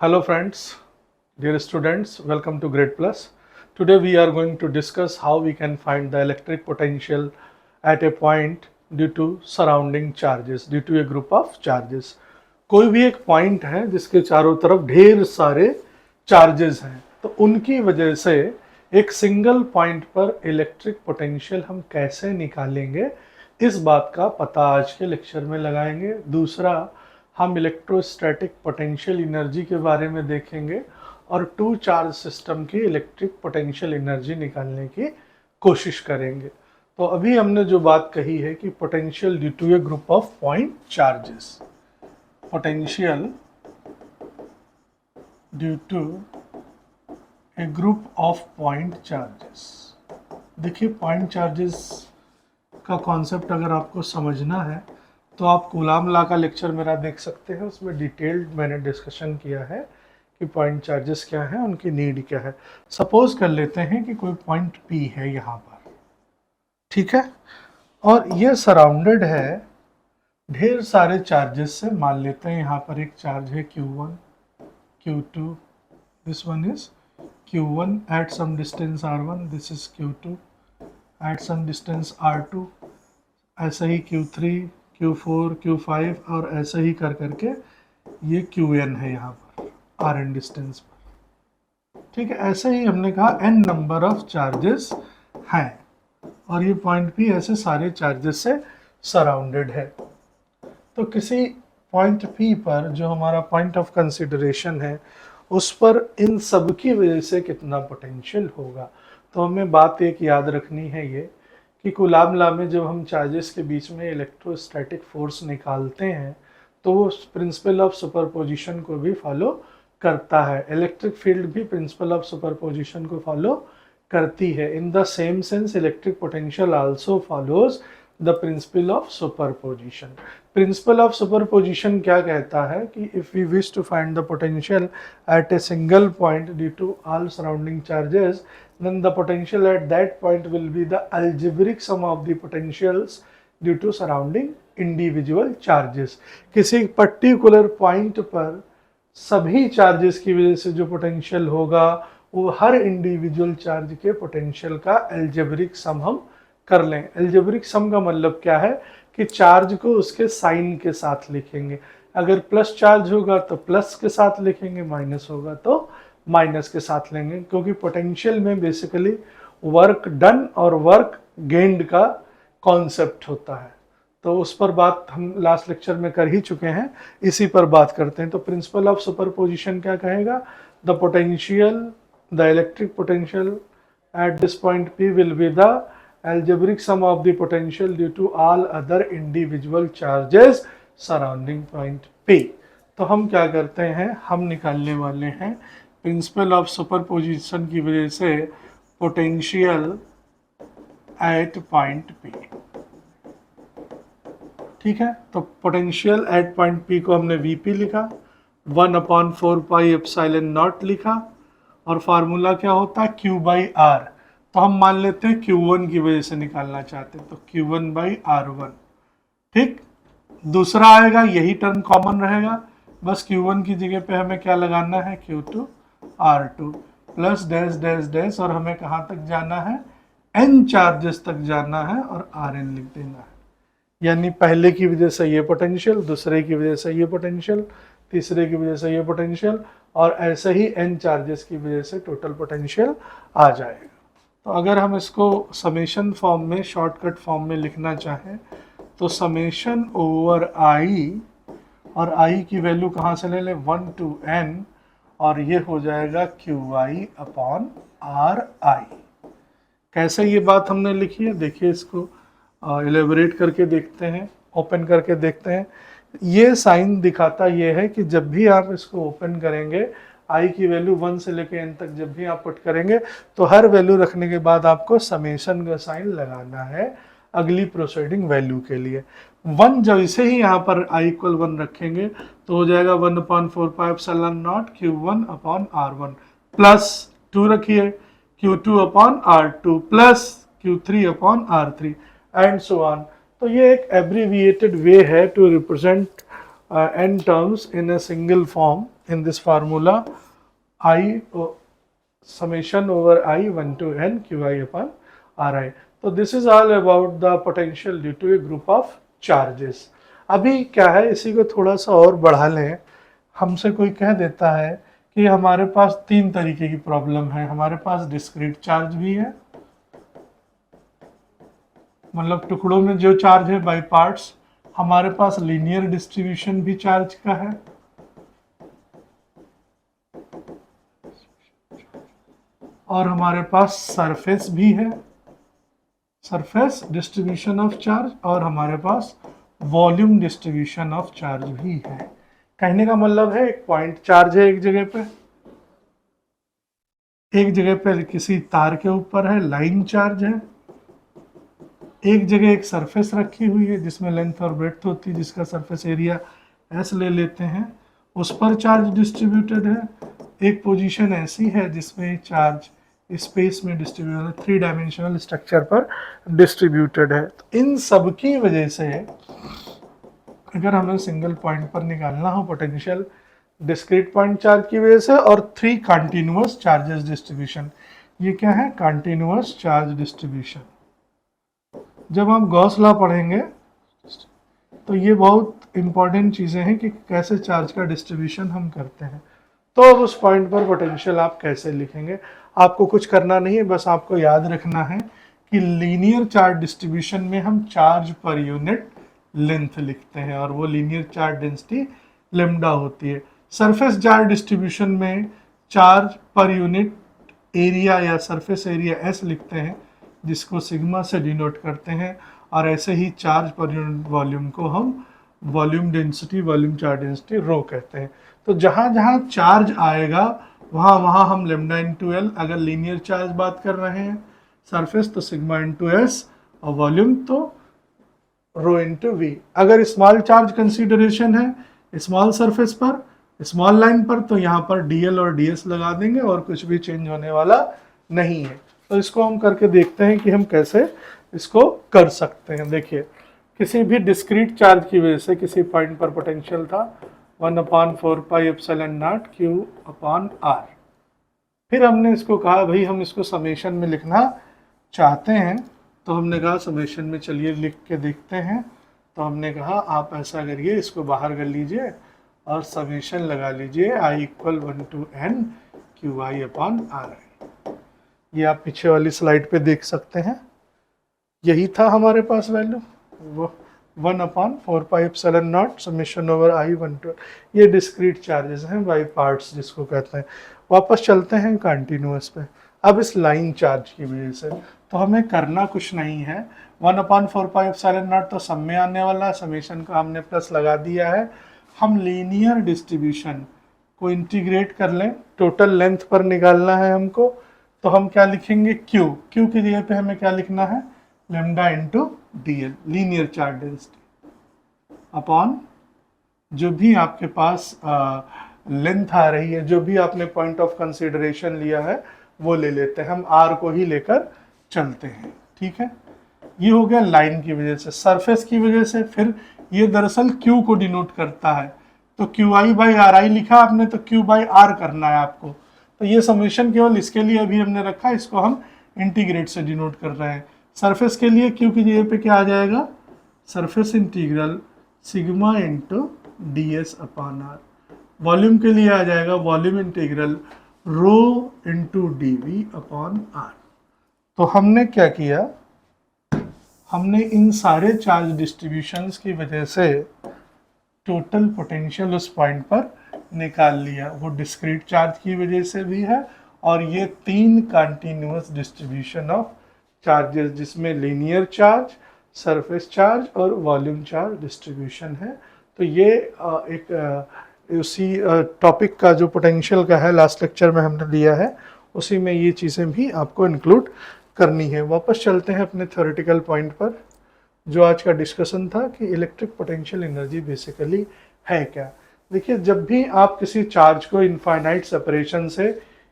Hello friends, dear students, welcome to Grade Plus. Today we are going to discuss how we can find the electric potential at a point due to surrounding charges, due to a group of charges. कोई भी एक point है जिसके चारों तरफ ढेर सारे charges हैं, तो उनकी वजह से एक सिंगल पॉइंट पर इलेक्ट्रिक पोटेंशियल हम कैसे निकालेंगे, इस बात का पता आज के लेक्चर में लगाएंगे। दूसरा, हम इलेक्ट्रोस्टैटिक पोटेंशियल एनर्जी के बारे में देखेंगे और टू चार्ज सिस्टम की इलेक्ट्रिक पोटेंशियल एनर्जी निकालने की कोशिश करेंगे। तो अभी हमने जो बात कही है कि potential due to a group of point charges, potential due to a group of point charges. देखिए, पॉइंट चार्जेस का कॉन्सेप्ट अगर आपको समझना है तो आप कूलाम लॉ का लेक्चर मेरा देख सकते हैं, उसमें डिटेल्ड मैंने डिस्कशन किया है कि पॉइंट चार्जेस क्या है, उनकी नीड क्या है। सपोज कर लेते हैं कि कोई पॉइंट P है यहाँ पर, ठीक है, और ये सराउंडेड है ढेर सारे चार्जेस से। मान लेते हैं यहाँ पर एक चार्ज है Q1, Q2, this one is Q1 at some distance R1, this is Q2 at some distance R2, ऐसा ही Q3, Q4, Q5 और ऐसे ही कर करके ये Qn है यहाँ पर Rn डिस्टेंस पर, ठीक है। ऐसे ही हमने कहा n नंबर ऑफ चार्जेस हैं और ये पॉइंट P ऐसे सारे चार्जेस से सराउंडेड है। तो किसी पॉइंट P पर जो हमारा पॉइंट ऑफ कंसिडरेशन है, उस पर इन सब की वजह से कितना पोटेंशियल होगा। तो हमें बात एक याद रखनी है ये कि कूलाम लॉ में जब हम चार्जेस के बीच में इलेक्ट्रोस्टैटिक फोर्स निकालते हैं तो वो प्रिंसिपल ऑफ सुपरपोजिशन को भी फॉलो करता है। इलेक्ट्रिक फील्ड भी प्रिंसिपल ऑफ सुपरपोजिशन को फॉलो करती है। In the same sense electric potential also follows the principle of superposition. Principle of superposition क्या कहता है कि if we wish to find the potential at a single point due to all surrounding charges, then the potential at that point will be the algebraic sum of the potentials due to surrounding individual charges। किसी particular point पर सभी charges की वजह से जो potential होगा वो हर individual charge के पोटेंशियल का एल्जेब्रिक सम हम कर लें। एल्जेब्रिक सम का मतलब क्या है कि चार्ज को उसके साइन के साथ लिखेंगे। अगर प्लस चार्ज होगा तो प्लस के साथ लिखेंगे, माइनस होगा तो माइनस के साथ लेंगे, क्योंकि पोटेंशियल में बेसिकली वर्क डन और वर्क गेन्ड का कॉन्सेप्ट होता है। तो उस पर बात हम लास्ट लेक्चर में कर ही चुके हैं, इसी पर बात करते हैं। तो प्रिंसिपल ऑफ सुपरपोजिशन क्या कहेगा, the potential, the electric potential at this point P will be the algebraic sum of the potential due to all other individual charges surrounding point P। तो हम क्या करते हैं, हम निकालने वाले हैं प्रिंसिपल ऑफ सुपरपोजिशन की वजह से पोटेंशियल एट पॉइंट P, ठीक है। तो पोटेंशियल एट पॉइंट P को हमने Vp लिखा, 1/4 पाई एप्सिलॉन नॉट लिखा, और फार्मूला क्या होता है Q/R। तो हम मान लेते हैं Q1 की वजह से निकालना चाहते हैं, तो Q1/R1, ठीक। दूसरा आएगा, यही टर्म कॉमन रहेगा, बस Q1 की जगह पे हमें क्या लगाना है, Q2/R2 plus dash dash dash, और हमें कहाँ तक जाना है, n चार्जेस तक जाना है और Rn लिख देना है। यानी पहले की वजह से ये पोटेंशियल, दूसरे की वजह से ये पोटेंशियल, तीसरे की वजह से ये पोटेंशियल, और ऐसे ही n चार्जेस की वजह से टोटल पोटेंशियल आ जाएगा। तो अगर हम इसको समेशन फॉर्म में, शॉर्टकट फॉर्म में लिखना चाहें तो समेशन ओवर I, और I की वैल्यू कहाँ से ले लें, 1 to n, और ये हो जाएगा QI/RI। कैसे ये बात हमने लिखी है, देखिए इसको एलेबोरेट करके देखते हैं, ओपन करके देखते हैं। ये साइन दिखाता ये है कि जब भी आप इसको ओपन करेंगे, I की वैल्यू 1 से लेके n तक जब भी आप पुट करेंगे तो हर वैल्यू रखने के बाद आपको समेशन का साइन लगाना है अगली प्रोसीडिंग वैल्यू के लिए। 1 जैसे ही यहाँ पर I=1 रखेंगे तो हो जाएगा 1/4 pi epsilon not Q1/R1 plus 2 रखिए Q2/R2 plus Q3/R3 and so on. तो ये एक एब्रीविएटेड वे है to represent n terms in a single form in this formula I summation over I 1 to n qi upon ri. तो this is all about the potential due to a group of charges. अभी क्या है, इसी को थोड़ा सा और बढ़ा लें। हमसे कोई कह देता है कि हमारे पास तीन तरीके की प्रॉब्लम है। हमारे पास डिस्क्रीट चार्ज भी है, मतलब टुकड़ों में जो चार्ज है बाय पार्ट्स। हमारे पास लीनियर डिस्ट्रीब्यूशन भी चार्ज का है, और हमारे पास सरफेस भी है, सरफेस डिस्ट्रीब्यूशन ऑफ चार्ज, और हमारे पास वॉल्यूम डिस्ट्रीब्यूशन ऑफ चार्ज भी है। कहने का मतलब है एक पॉइंट चार्ज है एक जगह पे किसी तार के ऊपर है, लाइन चार्ज है। एक जगह एक सरफेस रखी हुई है जिसमें लेंथ और ब्रेड्थ होती है, जिसका सरफेस एरिया एस ले लेते हैं, उस पर चार्ज डिस्ट्रीब्यूटेड है। एक पोजीशन ऐसी है जिसमें चार्ज स्पेस में डिस्ट्रीब्यूटेड, 3 डायमेंशनल स्ट्रक्चर पर डिस्ट्रीब्यूटेड है। तो इन सब की वजह से अगर हमें सिंगल पॉइंट पर निकालना हो पोटेंशियल, डिस्क्रीट पॉइंट चार्ज की वजह से, और 3 कंटिन्यूअस चार्जेस डिस्ट्रीब्यूशन। ये क्या है? Continuous charge distribution. जब हम गॉस लॉ पढ़ेंगे तो ये बहुत इंपॉर्टेंट चीज़ें हैं कि कैसे चार्ज का डिस्ट्रीब्यूशन हम करते हैं। तो अब उस पॉइंट पर पोटेंशियल आप कैसे लिखेंगे? आपको कुछ करना नहीं है, बस आपको याद रखना है कि लीनियर चार्ज डिस्ट्रीब्यूशन में हम चार्ज पर यूनिट लेंथ लिखते हैं, और वो लीनियर चार्ज डेंसिटी लेम्डा होती है। सरफेस चार्ज डिस्ट्रीब्यूशन में चार्ज पर यूनिट एरिया या सरफेस एरिया एस लिखते हैं, जिसको सिग्मा से डिनोट करते हैं। और ऐसे ही चार्ज पर यूनिट वॉल्यूम को हम volume density, volume charge density rho कहते हैं। तो जहाँ जहाँ चार्ज आएगा वहाँ वहाँ हम लेमडा इंटू एल, अगर लीनियर चार्ज बात कर रहे हैं, सरफेस तो सिग्मा इंटू एस, और वॉल्यूम तो रो इंटू वी। अगर स्मॉल चार्ज कंसीडरेशन है स्मॉल सरफेस पर, स्मॉल लाइन पर, तो यहाँ पर डीएल और डीएस लगा देंगे और कुछ भी चेंज होने वाला नहीं है। तो इसको हम करके देखते हैं कि हम कैसे इसको कर सकते हैं। देखिए, किसी भी डिस्क्रीट चार्ज की वजह से किसी पॉइंट पर पोटेंशियल था 1/4 pi epsilon naught Q upon R. फिर हमने इसको कहा भाई हम इसको समेशन में लिखना चाहते हैं, तो हमने कहा समेशन में चलिए लिख के देखते हैं। तो हमने कहा आप ऐसा करिए, इसको बाहर कर लीजिए और समेशन लगा लीजिए I = 1 to n QI upon RI। ये आप पीछे वाली स्लाइड पे देख सकते हैं, यही था हमारे पास वैल्यू, वो 1/4 pi epsilon not summation over I 1 to। ये डिस्क्रीट चार्जेस हैं बाय पार्ट्स जिसको कहते हैं। वापस चलते हैं कंटिन्यूअस पे। अब इस लाइन चार्ज की वजह से तो हमें करना कुछ नहीं है, 1/4 पाई एप्सिलॉन नॉट तो सब में आने वाला है, समेशन का हमने प्लस लगा दिया है। हम लीनियर डिस्ट्रीब्यूशन को इंटीग्रेट कर लें, टोटल लेंथ पर निकालना है हमको, तो हम क्या लिखेंगे? क्यू की जगह पे हमें क्या लिखना है? Lambda into DL, linear charge density, upon जो भी आपके पास लेंथ आ रही है, जो भी आपने पॉइंट ऑफ कंसिडरेशन लिया है वो ले लेते हैं, हम आर को ही लेकर चलते हैं। ठीक है, ये हो गया लाइन की वजह से। सरफेस की वजह से फिर ये दरअसल क्यू को डिनोट करता है, तो क्यू आई बाई आर आई लिखा आपने, तो क्यू बाई आर करना है आपको। तो ये समेशन केवल इसके लिए अभी हमने रखा है, इसको हम इंटीग्रेट से डिनोट कर रहे हैं। सरफेस के लिए क्यू की जगह पे क्या आ जाएगा? Surface integral sigma into D S upon R. Volume के लिए आ जाएगा volume integral rho into D V upon R. तो हमने क्या किया, हमने इन सारे चार्ज डिस्ट्रीब्यूशंस की वजह से टोटल पोटेंशियल उस पॉइंट पर निकाल लिया। वो डिस्क्रीट चार्ज की वजह से भी है, और ये 3 कंटिन्यूअस डिस्ट्रीब्यूशन ऑफ चार्जेस जिसमें लीनियर चार्ज, सरफेस चार्ज और वॉल्यूम चार्ज डिस्ट्रीब्यूशन है। तो ये एक उसी टॉपिक का जो पोटेंशियल का है लास्ट लेक्चर में हमने लिया है, उसी में ये चीज़ें भी आपको इंक्लूड करनी है। वापस चलते हैं अपने थ्योरेटिकल पॉइंट पर, जो आज का डिस्कशन था कि इलेक्ट्रिक पोटेंशियल एनर्जी बेसिकली है क्या। देखिए, जब भी आप किसी चार्ज को इनफाइनाइट सेपरेशन से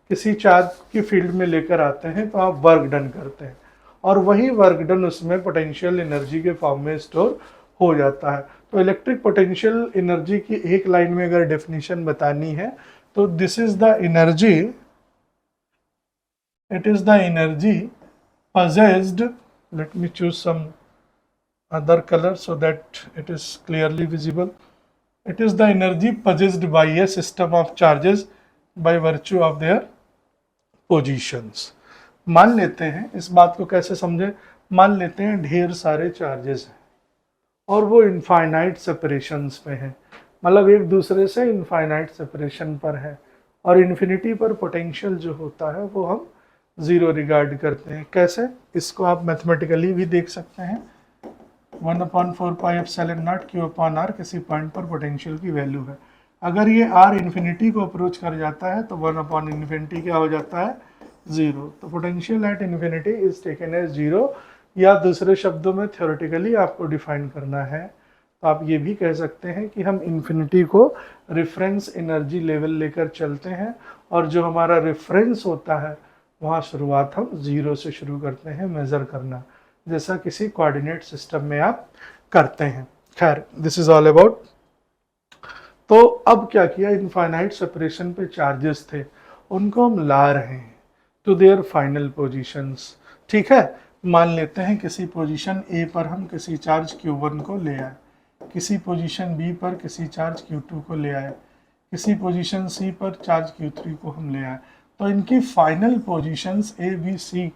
किसी चार्ज की फील्ड में लेकर आते हैं तो आप वर्क डन करते हैं, और वही वर्क डन उसमें पोटेंशियल एनर्जी के फॉर्म में स्टोर हो जाता है। तो इलेक्ट्रिक पोटेंशियल एनर्जी की एक लाइन में अगर डेफिनेशन बतानी है तो this is the energy, it is the energy possessed, let me choose some other color so that it is clearly visible. It is the energy possessed by a system of charges by virtue of their positions. मान लेते हैं, इस बात को कैसे समझे, मान लेते हैं ढेर सारे चार्जेस हैं और वो इनफाइनाइट सेपरेशंस में है, मतलब एक दूसरे से इनफाइनाइट सेपरेशन पर है, और इन्फिनिटी पर पोटेंशियल जो होता है वो हम जीरो रिगार्ड करते हैं। कैसे, इसको आप मैथमेटिकली भी देख सकते हैं। 1/4πε0 Q/r किसी पॉइंट पर पोटेंशियल की वैल्यू है। अगर ये r इन्फिनिटी को अप्रोच कर जाता है तो 1/∞ क्या हो जाता है, जीरो। तो potential at infinity is taken as zero, या दूसरे शब्दों में थ्योरेटिकली आपको डिफाइन करना है तो आप ये भी कह सकते हैं कि हम इन्फिनिटी को रेफरेंस एनर्जी लेवल लेकर चलते हैं, और जो हमारा रेफरेंस होता है वहाँ शुरुआत हम जीरो से शुरू करते हैं मेज़र करना, जैसा किसी कोऑर्डिनेट सिस्टम में आप करते हैं। खैर, दिस इज ऑल अबाउट। तो अब क्या किया, इनफाइनाइट सेपरेशन पे चार्जेस थे, उनको हम ला रहे हैं टू देयर फाइनल पोजीशंस। ठीक है, मान लेते हैं किसी पोजीशन ए पर हम किसी चार्ज Q1 को ले आए, किसी पोजीशन बी पर किसी चार्ज Q2 को ले आए, किसी पोजीशन सी पर चार्ज Q3 को हम ले आए। तो इनकी final positions A B C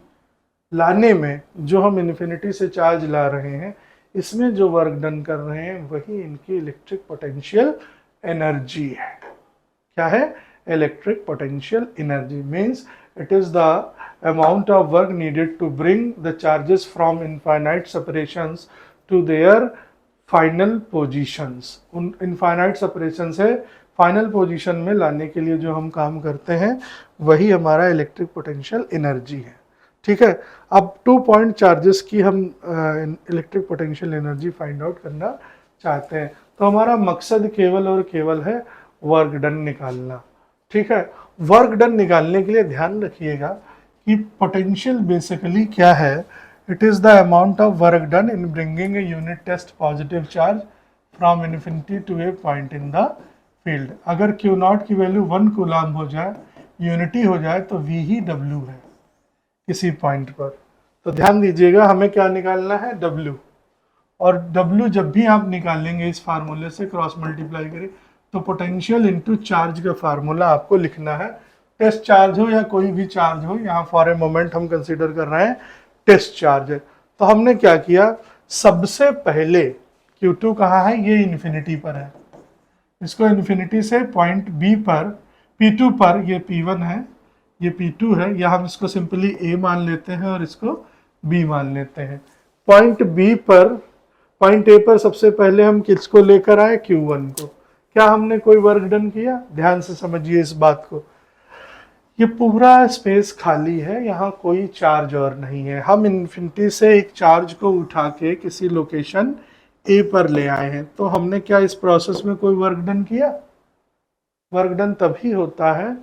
लाने में जो हम इन्फिनिटी से चार्ज ला रहे हैं, इसमें जो वर्क डन कर रहे हैं वही इनकी इलेक्ट्रिक पोटेंशियल एनर्जी है। क्या है, electric potential energy means it is the amount of work needed to bring the charges from infinite separations to their final positions. उन इनफाइनाइट सेपरेशन से फाइनल पोजीशन में लाने के लिए जो हम काम करते हैं वही हमारा इलेक्ट्रिक पोटेंशियल एनर्जी है। ठीक है, अब 2 पॉइंट चार्जेस की हम electric potential energy find out करना चाहते हैं, तो हमारा मकसद केवल और केवल है वर्क डन निकालना। ठीक है, वर्क डन निकालने के लिए ध्यान रखिएगा कि पोटेंशियल बेसिकली क्या है, it is the amount of work done in bringing a unit test positive charge from infinity to a point in the field. अगर Q0 की वैल्यू 1 कूलाम हो जाए, यूनिटी हो जाए, तो V ही W है किसी पॉइंट पर। तो ध्यान दीजिएगा, हमें क्या निकालना है, W, और W जब भी आप निकालेंगे इस फार्मूले से क्रॉस मल्टीप्लाई करें तो पोटेंशियल इनटू चार्ज का फार्मूला आपको लिखना है। टेस्ट चार्ज हो या कोई भी चार्ज हो, यहाँ फॉर ए मोमेंट हम कंसीडर कर रहे हैं टेस्ट चार्ज है। तो हमने क्या किया, सबसे पहले Q2 कहाँ है, ये इन्फिनिटी पर है, इसको इन्फिनिटी से पॉइंट बी पर P2 पर, ये P1 है, ये P2 है, या हम इसको सिंपली A मान लेते हैं और इसको B मान लेते हैं। पॉइंट B पर, पॉइंट A पर सबसे पहले हम किसको लेकर आए, Q1 को। क्या हमने कोई वर्क डन किया, ध्यान से समझिए इस बात को। ये पूरा स्पेस खाली है, यहाँ कोई चार्ज और नहीं है। हम इन्फिनिटी से एक चार्ज को उठा के किसी लोकेशन A पर ले आए हैं, तो हमने क्या इस प्रोसेस में कोई वर्क डन किया। वर्क डन तभी होता है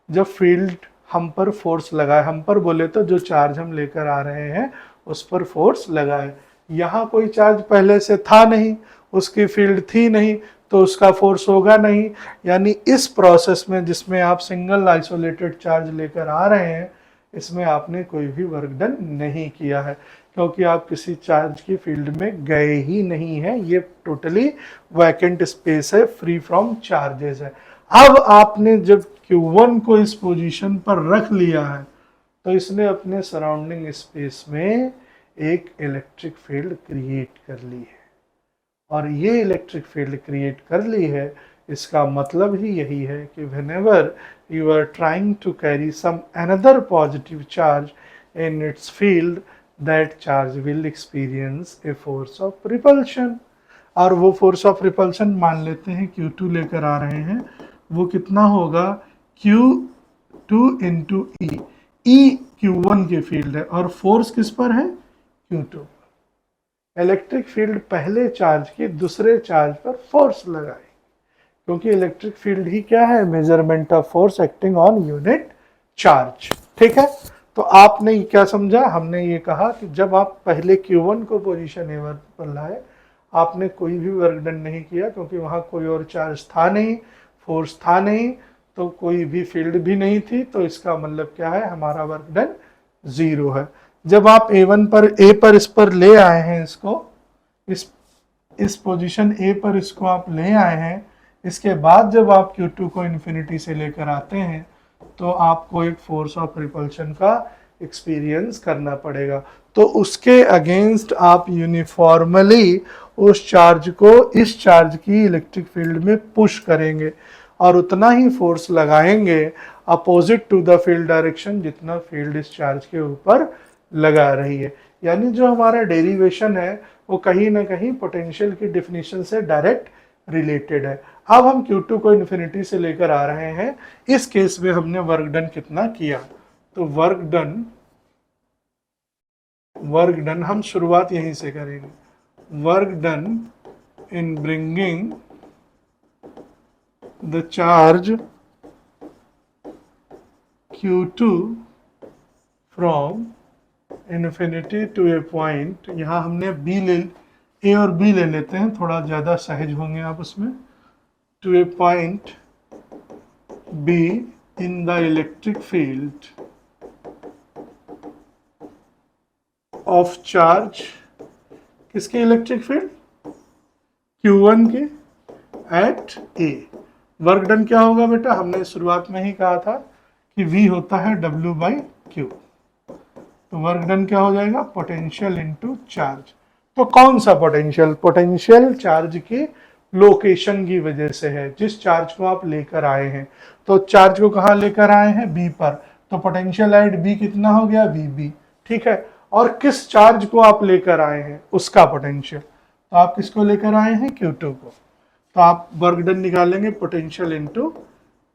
जब फील्ड हम पर फोर्स लगाए, हम पर बोले तो जो चार्ज हम लेकर आ रहे हैं उस पर फोर्स लगाए। यहाँ कोई चार्ज पहले से था नहीं, उसकी फील्ड थी नहीं, तो उसका फोर्स होगा नहीं। यानी इस प्रोसेस में जिसमें आप सिंगल आइसोलेटेड चार्ज लेकर आ रहे हैं, इसमें आपने कोई भी वर्क डन नहीं किया है, क्योंकि आप किसी चार्ज की फील्ड में गए ही नहीं हैं। ये टोटली वैकेंट स्पेस है, फ्री फ्रॉम चार्जेस है। अब आपने जब Q1 को इस पोजीशन पर रख लिया है, तो इसने अपने सराउंडिंग स्पेस में एक इलेक्ट्रिक फील्ड क्रिएट कर ली है, और ये इलेक्ट्रिक फील्ड क्रिएट कर ली है, इसका मतलब ही यही है कि whenever you are trying to carry some another positive charge in its field, that charge will experience a force of repulsion। और वो फोर्स ऑफ रिपल्शन मान लेते हैं Q2 लेकर आ रहे हैं, वो कितना होगा, Q2 इंटू ई Q1 की फील्ड है और फोर्स किस पर है, Q2। इलेक्ट्रिक फील्ड पहले चार्ज की दूसरे चार्ज पर फोर्स लगाए, क्योंकि इलेक्ट्रिक फील्ड ही क्या है, measurement of force acting on unit charge. ठीक है, तो आपने क्या समझा, हमने ये कहा कि जब आप पहले Q1 को पोजीशन A1 पर लाए, आपने कोई भी वर्क डन नहीं किया, क्योंकि वहाँ कोई और चार्ज था नहीं, फोर्स था नहीं, तो कोई भी फील्ड भी नहीं थी, तो इसका मतलब क्या है, हमारा वर्क डन 0 है। जब आप ए पर इस पर ले आए हैं, इसको इस पोजीशन ए पर इसको आप ले आए हैं, इसके बाद जब आप Q2 को इन्फिनिटी से लेकर आते हैं तो आपको एक फोर्स ऑफ रिपल्शन का एक्सपीरियंस करना पड़ेगा। तो उसके अगेंस्ट आप यूनिफॉर्मली उस चार्ज को इस चार्ज की इलेक्ट्रिक फील्ड में पुश करेंगे और उतना ही फोर्स लगाएंगे opposite to the field direction जितना फील्ड इस चार्ज के ऊपर लगा रही है। यानी जो हमारा डेरिवेशन है वो कहीं ना कहीं पोटेंशियल की डिफिनीशन से डायरेक्ट रिलेटेड है। अब हम Q2 को इन्फिनिटी से लेकर आ रहे हैं। इस केस में हमने वर्क डन कितना किया, तो वर्क डन हम शुरुआत यहीं से करेंगे। Work done in bringing the charge Q2 from infinity to a point, यहाँ हमने ए और बी ले लेते हैं, थोड़ा ज़्यादा सहज होंगे आप उसमें, to a point B in the electric field of charge, किसकी इलेक्ट्रिक फील्ड, Q1 की, एट ए। वर्क डन क्या होगा बेटा, हमने शुरुआत में ही कहा था कि V होता है W/Q, तो वर्क डन क्या हो जाएगा, पोटेंशियल इनटू चार्ज। तो कौन सा पोटेंशियल, पोटेंशियल चार्ज की लोकेशन की वजह से है, जिस चार्ज को आप लेकर आए हैं। तो चार्ज को कहाँ लेकर आए हैं, बी पर, तो पोटेंशियल एट बी कितना हो गया, VB, ठीक है। और किस चार्ज को आप लेकर आए हैं उसका पोटेंशियल, तो आप किसको लेकर आए हैं, Q2 को, तो आप वर्क डन निकालेंगे पोटेंशियल इनटू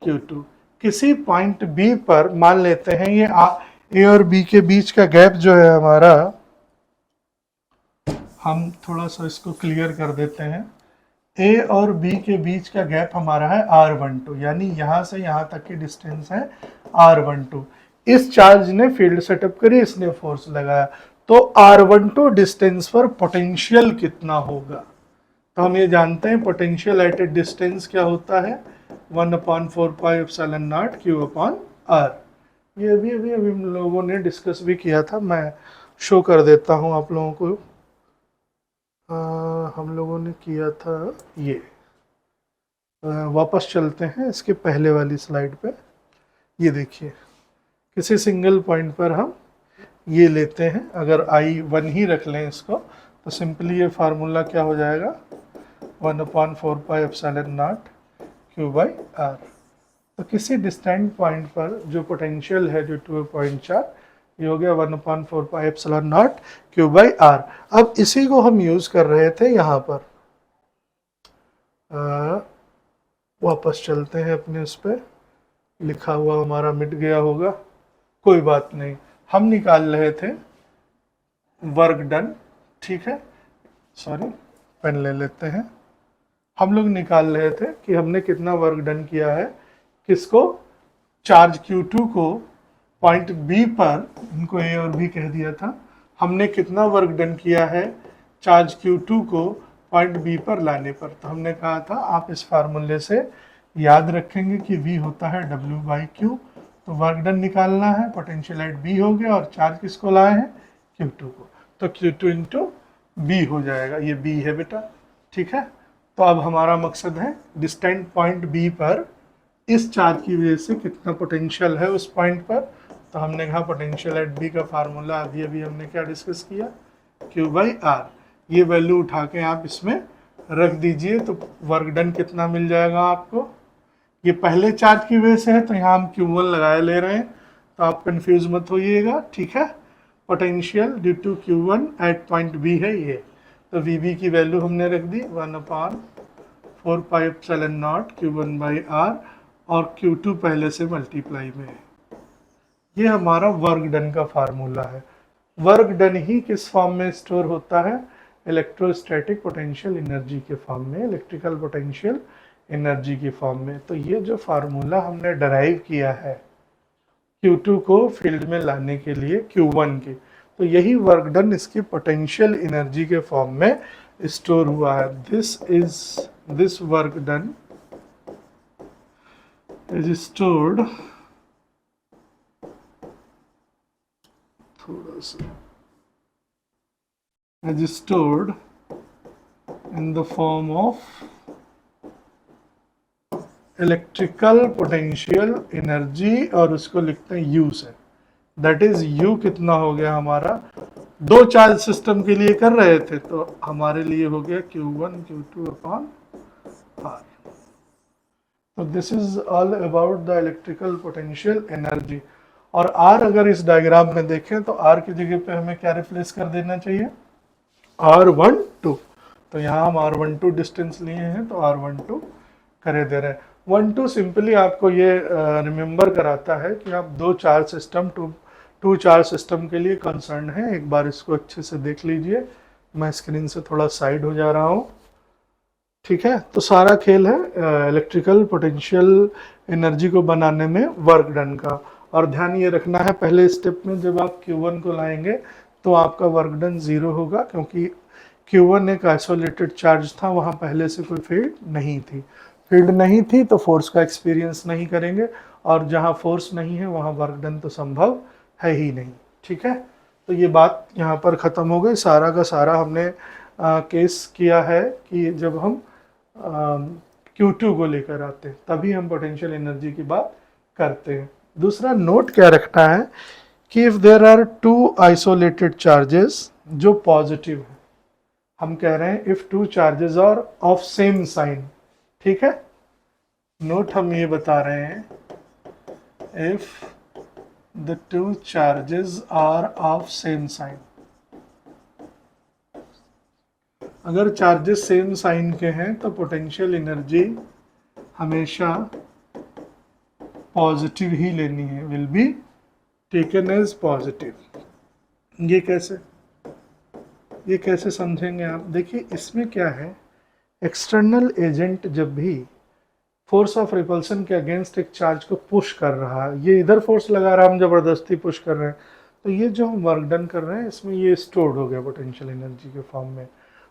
Q2। किसी पॉइंट बी पर मान लेते हैं ये ए और बी के बीच का गैप जो है हमारा, हम थोड़ा सा इसको क्लियर कर देते हैं। ए और बी के बीच का गैप हमारा है R12, यानी यहाँ से यहाँ तक की डिस्टेंस है R12। इस चार्ज ने फील्ड सेटअप करी, इसने फोर्स लगाया, तो R12 डिस्टेंस पर पोटेंशियल कितना होगा, तो हम ये जानते हैं पोटेंशियल एट ए डिस्टेंस क्या होता है, 1/4πε0 Q/R। ये अभी हम लोगों ने डिस्कस भी किया था, मैं शो कर देता हूँ आप लोगों को। हम लोगों ने किया था ये, वापस चलते हैं इसके पहले वाली स्लाइड पे। ये देखिए, किसी सिंगल पॉइंट पर हम ये लेते हैं, अगर I1 ही रख लें इसको, तो सिंपली ये फार्मूला क्या हो जाएगा, 1/4πε0 Q/R। तो किसी डिस्टेंट पॉइंट पर जो पोटेंशियल है जो 2.4, ये हो गया 1/4πε0 Q/R। अब इसी को हम यूज कर रहे थे यहाँ पर। वापस चलते हैं अपने उस पर, लिखा हुआ हमारा मिट गया होगा, कोई बात नहीं। हम निकाल रहे थे वर्क डन, ठीक है, सॉरी पेन ले लेते हैं। हम लोग निकाल रहे थे कि हमने कितना वर्क डन किया है, किसको, चार्ज Q2 को पॉइंट बी पर, इनको ए और बी कह दिया था, हमने कितना वर्क डन किया है चार्ज Q2 को पॉइंट बी पर लाने पर। तो हमने कहा था आप इस फार्मूले से याद रखेंगे कि V होता है W/Q, तो वर्क डन निकालना है, पोटेंशियल एट बी हो गया और चार्ज किसको लाए हैं, Q2 को, तो Q2 इंटू बी हो जाएगा, ये B है बेटा, ठीक है। तो अब हमारा मकसद है डिस्टेंट पॉइंट बी पर इस चार्ज की वजह से कितना पोटेंशियल है उस पॉइंट पर। तो हमने कहा पोटेंशियल एट बी का फार्मूला अभी हमने क्या डिस्कस किया, Q/R। ये वैल्यू उठा के आप इसमें रख दीजिए, तो वर्क डन कितना मिल जाएगा आपको। ये पहले चार्ज की वजह से है, तो यहाँ हम Q1 लगाए ले रहे हैं, तो आप कंफ्यूज मत होइएगा, ठीक है। Potential due to Q1 at point B है ये, तो VB की वैल्यू हमने रख दी 1/4πε0 Q1/R, और Q2 पहले से मल्टीप्लाई में है। ये हमारा वर्क डन का फार्मूला है। वर्क डन ही किस फॉर्म में स्टोर होता है, इलेक्ट्रोस्टैटिक पोटेंशियल एनर्जी के फॉर्म में, इलेक्ट्रिकल पोटेंशियल एनर्जी के फॉर्म में। तो ये जो फार्मूला हमने डराइव किया है Q2 को फील्ड में लाने के लिए Q1 के, तो यही वर्क डन इसकी पोटेंशियल एनर्जी के फॉर्म में स्टोर हुआ है। This work done is stored, थोड़ा सा, is stored in the form of electrical potential energy, और उसको लिखते हैं यू से। दैट इज यू कितना हो गया हमारा, दो चार्ज सिस्टम के लिए कर रहे थे तो हमारे लिए हो गया Q1 Q2 अपॉन R। तो this is all about the electrical potential energy. और R अगर इस डायग्राम में देखें तो R की जगह पे हमें क्या रिप्लेस कर देना चाहिए, R12। तो यहाँ हम R12 डिस्टेंस लिए हैं तो R12 करे दे रहे हैं। 1-2 सिंपली आपको ये रिमेंबर कराता है कि आप दो charge system two charge system के लिए कंसर्न है। एक बार इसको अच्छे से देख लीजिए, मैं स्क्रीन से थोड़ा साइड हो जा रहा हूँ, ठीक है। तो सारा खेल है इलेक्ट्रिकल पोटेंशियल एनर्जी को बनाने में वर्क डन का। और ध्यान ये रखना है पहले स्टेप में जब आप Q1 को लाएंगे तो आपका वर्क डन 0 होगा, क्योंकि Q1 एक आइसोलेटेड चार्ज था, वहाँ पहले से कोई फील्ड नहीं थी तो फोर्स का एक्सपीरियंस नहीं करेंगे, और जहाँ फोर्स नहीं है वहाँ वर्क डन तो संभव है ही नहीं, ठीक है। तो ये बात यहाँ पर ख़त्म हो गई। सारा का सारा हमने केस किया है कि जब हम Q2 को लेकर आते हैं तभी हम पोटेंशियल एनर्जी की बात करते हैं। दूसरा नोट क्या रखना है कि if there are two isolated charges जो पॉजिटिव है, हम कह रहे हैं if two charges are of same sign, ठीक है। नोट हम ये बता रहे हैं if the two charges are of same sign, अगर चार्जेस सेम साइन के हैं तो पोटेंशियल एनर्जी हमेशा पॉजिटिव ही लेनी है, will be taken as positive. ये कैसे समझेंगे आप, देखिए इसमें क्या है, एक्सटर्नल एजेंट जब भी फोर्स ऑफ रिपल्सन के अगेंस्ट एक चार्ज को पुश कर रहा है, ये इधर फोर्स लगा रहा है, हम जबरदस्ती पुश कर रहे हैं, तो ये जो हम वर्क डन कर रहे हैं इसमें ये स्टोर्ड हो गया पोटेंशियल एनर्जी के फॉर्म में।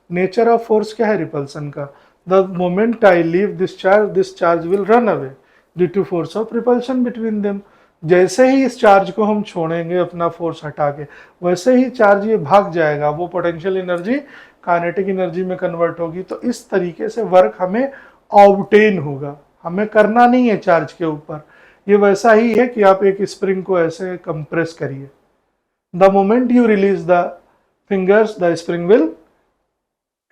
नेचर ऑफ फोर्स क्या है रिपल्सन का, the moment I leave this charge will run away due to force of repulsion between them. जैसे ही इस चार्ज को हम छोड़ेंगे अपना फोर्स हटा के, वैसे ही चार्ज ये भाग जाएगा, वो पोटेंशियल एनर्जी काइनेटिक एनर्जी में कन्वर्ट होगी। तो इस तरीके से वर्क हमें ऑब्टेन होगा, हमें करना नहीं है चार्ज के ऊपर। ये वैसा ही है कि आप एक स्प्रिंग को ऐसे कंप्रेस करिए, the moment you release the fingers the spring will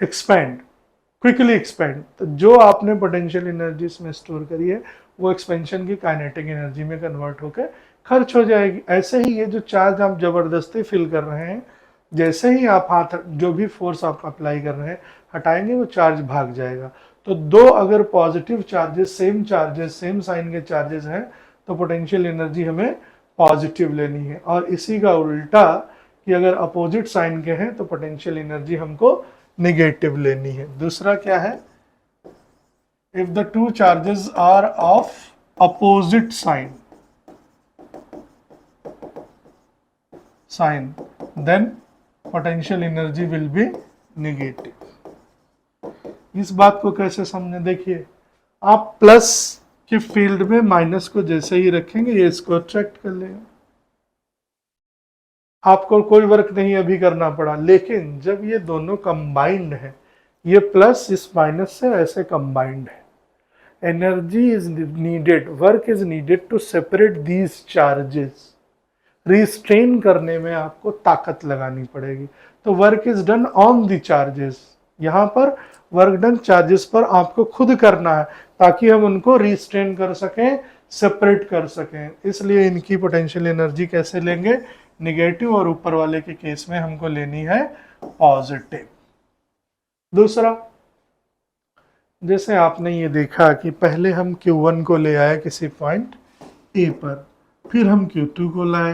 expand, quickly expand. तो जो आपने पोटेंशियल एनर्जी इसमें स्टोर करी है वो एक्सपेंशन की काइनेटिक एनर्जी में कन्वर्ट होकर खर्च हो जाएगी। ऐसे ही ये जो चार्ज आप जबरदस्ती फिल कर रहे हैं, जैसे ही आप हाथ जो भी फोर्स आप अप्लाई कर रहे हैं हटाएंगे वो चार्ज भाग जाएगा। तो दो अगर पॉजिटिव चार्जेस सेम साइन के चार्जेस हैं तो पोटेंशियल एनर्जी हमें पॉजिटिव लेनी है, और इसी का उल्टा कि अगर अपोजिट साइन के हैं तो पोटेंशियल एनर्जी हमको नेगेटिव लेनी है। दूसरा क्या है, if the two charges are of opposite sign then potential energy will be negative. इस बात को कैसे समझें, देखिए आप प्लस के फील्ड में माइनस को जैसे ही रखेंगे ये इसको अट्रैक्ट कर लेगा, आपको कोई वर्क नहीं अभी करना पड़ा। लेकिन जब ये दोनों कंबाइंड है, ये प्लस इस माइनस से ऐसे कंबाइंड है, energy is needed, work is needed to separate these charges. Restrain करने में आपको ताकत लगानी पड़ेगी। तो work is done on the charges, यहाँ पर वर्क डन चार्जेस पर आपको खुद करना है ताकि हम उनको रिस्ट्रेन कर सकें, सेपरेट कर सकें। इसलिए इनकी पोटेंशियल एनर्जी कैसे लेंगे, नेगेटिव, और ऊपर वाले के केस में हमको लेनी है पॉजिटिव। दूसरा, जैसे आपने ये देखा कि पहले हम Q1 को ले आए किसी पॉइंट A पर, फिर हम Q2 को लाए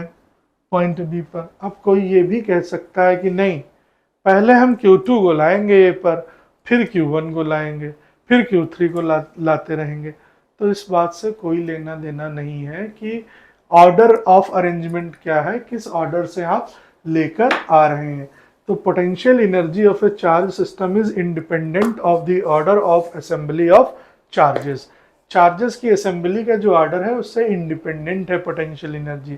पॉइंट B पर। अब कोई ये भी कह सकता है कि नहीं, पहले हम Q2 को लाएंगे A पर, फिर Q1 को लाएंगे, फिर Q3 को लाते रहेंगे। तो इस बात से कोई लेना देना नहीं है कि ऑर्डर ऑफ अरेंजमेंट क्या है, किस ऑर्डर से आप लेकर आ रहे हैं। तो potential energy of A charge system is independent of the order of assembly of charges. Charges की असेंबली का जो ऑर्डर है उससे इंडिपेंडेंट है पोटेंशियल एनर्जी।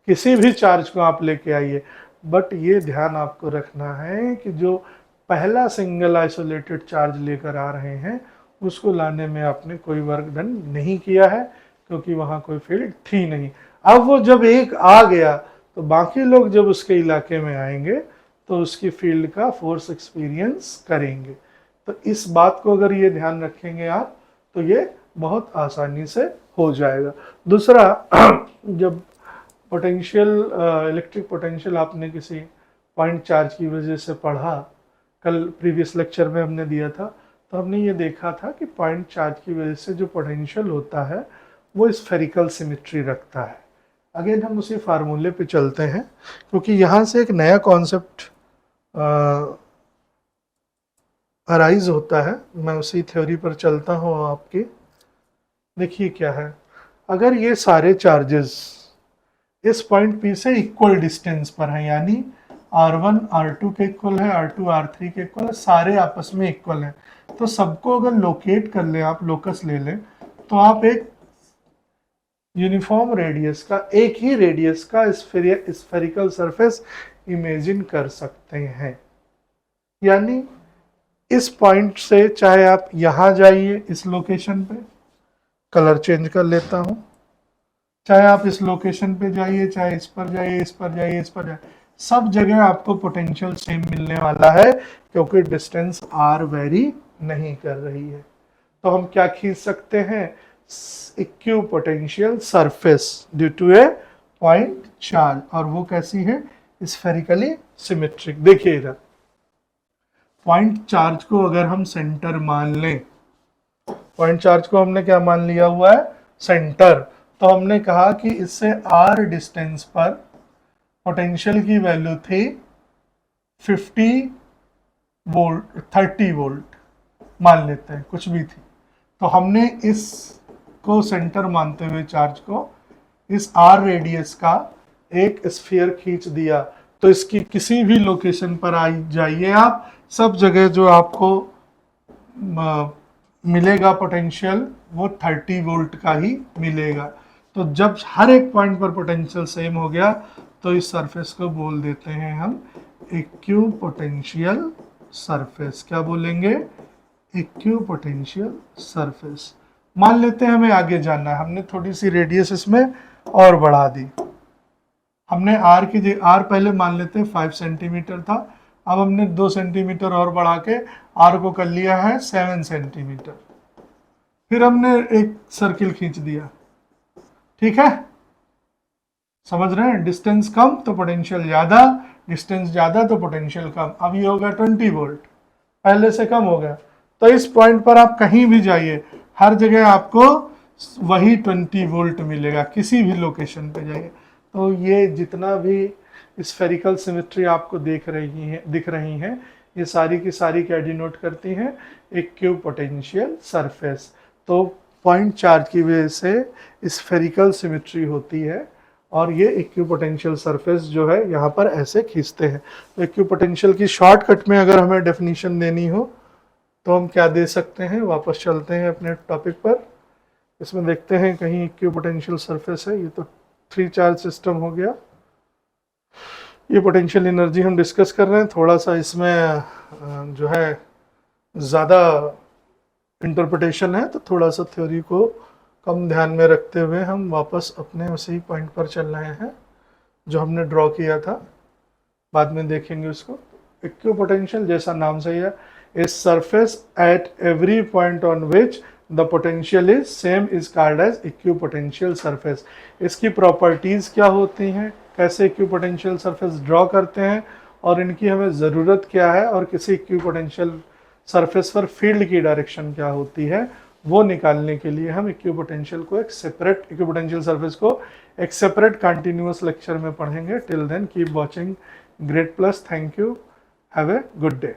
किसी भी चार्ज को आप लेके आइए, बट ये ध्यान आपको रखना है कि जो पहला सिंगल आइसोलेटेड चार्ज लेकर आ रहे हैं उसको लाने में आपने कोई वर्क डन नहीं किया है, क्योंकि वहाँ कोई फील्ड थी नहीं। अब वो जब एक आ गया तो बाकी लोग जब उसके इलाके में आएंगे तो उसकी फील्ड का फोर्स एक्सपीरियंस करेंगे। तो इस बात को अगर ये ध्यान रखेंगे आप तो ये बहुत आसानी से हो जाएगा। दूसरा, जब पोटेंशियल इलेक्ट्रिक पोटेंशियल आपने किसी पॉइंट चार्ज की वजह से पढ़ा, कल प्रीवियस लेक्चर में हमने दिया था, तो हमने ये देखा था कि पॉइंट चार्ज की वजह से जो पोटेंशियल होता है वो स्फेरिकल सिमेट्री रखता है। अगेन हम उसी फार्मूले पे चलते हैं, क्योंकि यहाँ से एक नया कॉन्सेप्ट अराइज होता है। मैं उसी थ्योरी पर चलता हूँ आपकी। देखिए क्या है, अगर ये सारे चार्जेस इस पॉइंट P से इक्वल डिस्टेंस पर हैं, यानी R1 R2 के इक्वल है, R2 R3 के इक्वल है, सारे आपस में इक्वल हैं, तो सबको अगर लोकेट कर लें, आप लोकस ले लें, तो आप एक यूनिफॉर्म रेडियस का, एक ही रेडियस का स्फेरिकल सरफेस इमेजिन कर सकते हैं। यानी इस पॉइंट से चाहे आप यहाँ जाइए इस लोकेशन पे, कलर चेंज कर लेता हूँ, चाहे आप इस लोकेशन पे जाइए, चाहे इस पर जाइए, इस पर जाइए, इस पर जाइए, सब जगह आपको पोटेंशियल सेम मिलने वाला है, क्योंकि डिस्टेंस r वेरी नहीं कर रही है। तो हम क्या खींच सकते हैं, equipotential surface due to a point charge, और वो कैसी है, स्फेरिकली सिमेट्रिक। देखिए इधर पॉइंट चार्ज को अगर हम सेंटर मान लें, पॉइंट चार्ज को हमने क्या मान लिया हुआ है, सेंटर, तो हमने कहा कि इससे r डिस्टेंस पर पोटेंशियल की वैल्यू थी 50 वोल्ट, 30 वोल्ट मान लेते हैं, कुछ भी थी। तो हमने इसको सेंटर मानते हुए चार्ज को इस r रेडियस का एक स्फीयर खींच दिया, तो इसकी किसी भी लोकेशन पर आ जाइए आप, सब जगह जो आपको मिलेगा पोटेंशियल वो 30 वोल्ट का ही मिलेगा। तो जब हर एक पॉइंट पर पोटेंशियल सेम हो गया तो इस सरफेस को बोल देते हैं हम इक्यू पोटेंशियल सरफेस। क्या बोलेंगे, इक्यू पोटेंशियल सरफेस। मान लेते हैं हमें आगे जाना है, हमने थोड़ी सी रेडियस इसमें और बढ़ा दी, हमने r की r पहले मान लेते हैं 5 सेंटीमीटर था, अब हमने 2 सेंटीमीटर और बढ़ा के r को कर लिया है 7 सेंटीमीटर। फिर हमने एक सर्किल खींच दिया, ठीक है, समझ रहे हैं, डिस्टेंस कम तो पोटेंशियल ज्यादा, डिस्टेंस ज्यादा तो पोटेंशियल कम। अब ये होगा 20 वोल्ट, पहले से कम हो गया। तो इस पॉइंट पर आप कहीं भी जाइए, हर जगह आपको वही 20 वोल्ट मिलेगा, किसी भी लोकेशन पे जाइए। तो ये जितना भी स्फेरिकल सिमेट्री आपको दिख रही हैं, ये सारी की सारी क्या डिनोट करती हैं, इक्यू पोटेंशियल सरफेस। तो पॉइंट चार्ज की वजह से स्फेरिकल सिमेट्री होती है, और ये इक्यू पोटेंशियल सरफेस जो है यहाँ पर ऐसे खींचते हैं। तो इक्यू पोटेंशियल की शॉर्टकट में अगर हमें डेफिनेशन देनी हो तो हम क्या दे सकते हैं, वापस चलते हैं अपने टॉपिक पर, इसमें देखते हैं कहीं इक्यू पोटेंशियल सरफेस है। ये तो 3 चार्ज सिस्टम हो गया, ये पोटेंशियल एनर्जी हम डिस्कस कर रहे हैं। थोड़ा सा इसमें जो है ज़्यादा इंटरप्रिटेशन है, तो थोड़ा सा थ्योरी को कम ध्यान में रखते हुए हम वापस अपने उसी पॉइंट पर चल रहे हैं जो हमने ड्रॉ किया था, बाद में देखेंगे उसको। इक्यू पोटेंशियल जैसा नाम सही है, a surface at every point on which the potential is same is called as equipotential surface. इसकी प्रॉपर्टीज क्या होती हैं, कैसे इक्यू पोटेंशियल सरफेस ड्रॉ करते हैं, और इनकी हमें ज़रूरत क्या है, और किसी इक्यू पोटेंशियल सरफेस पर फील्ड की डायरेक्शन क्या होती है, वो निकालने के लिए हम इक्यू पोटेंशियल को एक सेपरेट, इक्यू पोटेंशियल सरफेस को एक सेपरेट कंटिन्यूअस लेक्चर में पढ़ेंगे। Till then keep watching Grade Plus, thank you, have a good day.